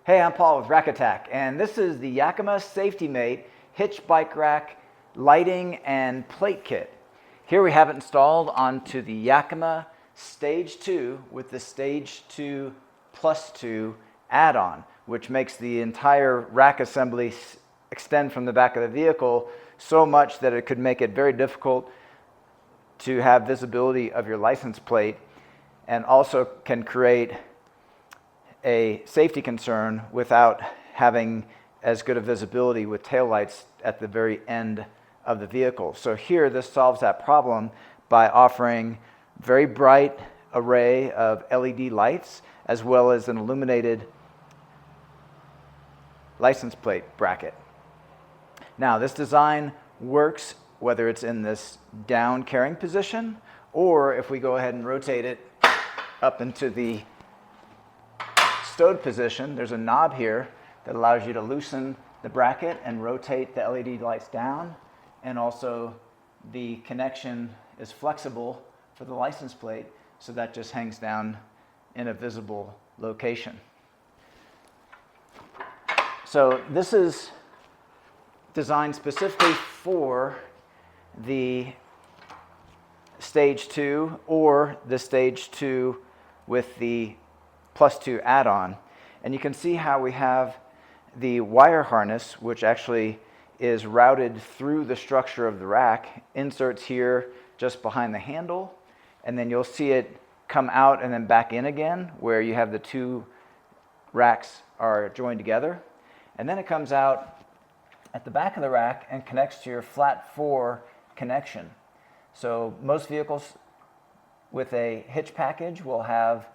Hey, I'm Paul with Rack Attack, and this is the Yakima Safetymate hitch bike rack lighting and plate kit. Here we have it installed onto the Yakima StageTwo with the StageTwo +2 add-on, which makes the entire rack assembly extend from the back of the vehicle so much that it could make it very difficult to have visibility of your license plate, and also can create a safety concern without having as good a visibility with taillights at the very end of the vehicle. So here, this solves that problem by offering very bright array of LED lights as well as an illuminated license plate bracket. Now, this design works whether it's in this down carrying position, or if we go ahead and rotate it up into the stowed position. There's a knob here that allows you to loosen the bracket and rotate the LED lights down, and also the connection is flexible for the license plate, so that just hangs down in a visible location. So this is designed specifically for the StageTwo or the StageTwo with the +2 add-on. And you can see how we have the wire harness, which actually is routed through the structure of the rack, inserts here just behind the handle, and then you'll see it come out and then back in again where you have the two racks are joined together. And then it comes out at the back of the rack and connects to your flat 4 connection. So most vehicles with a hitch package will have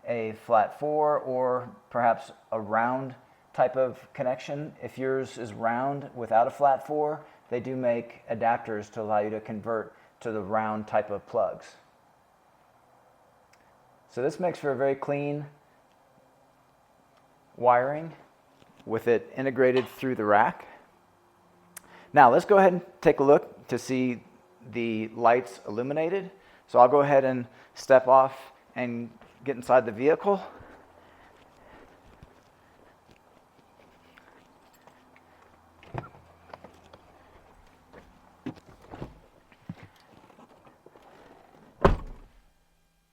a flat 4 or perhaps a round type of connection. If yours is round without a flat 4, they do make adapters to allow you to convert to the round type of plugs. So this makes for a very clean wiring with it integrated through the rack. Now let's go ahead and take a look to see the lights illuminated. So I'll go ahead and step off and get inside the vehicle.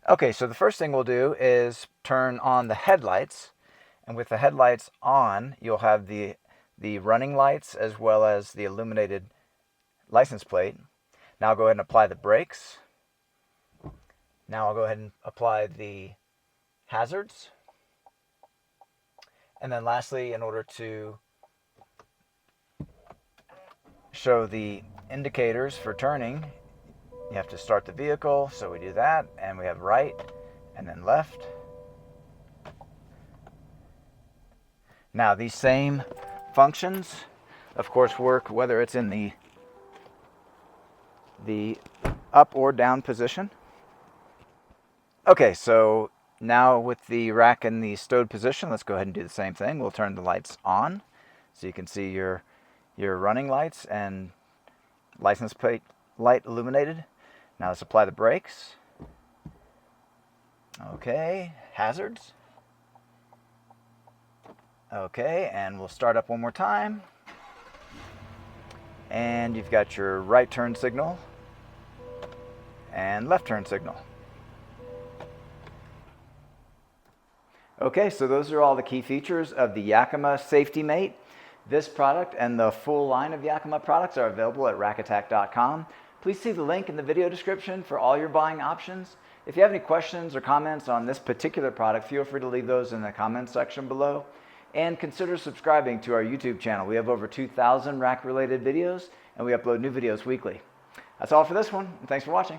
Okay, so the first thing we'll do is turn on the headlights, and with the headlights on, you'll have the running lights as well as the illuminated license plate. Now I'll go ahead and apply the brakes. Now I'll go ahead and apply the hazards. And then lastly, in order to show the indicators for turning, you have to start the vehicle. So we do that, and we have right and then left. Now these same functions, of course, work whether it's in the up or down position. Okay, so now with the rack in the stowed position, let's go ahead and do the same thing. We'll turn the lights on so you can see your running lights and license plate light illuminated. Now let's apply the brakes. Okay, hazards. Okay, and we'll start up one more time. And you've got your right turn signal and left turn signal. Okay, so those are all the key features of the Yakima Safetymate. This product and the full line of Yakima products are available at rackattack.com. Please see the link in the video description for all your buying options. If you have any questions or comments on this particular product, feel free to leave those in the comments section below. And consider subscribing to our YouTube channel. We have over 2,000 rack-related videos, and we upload new videos weekly. That's all for this one, and thanks for watching.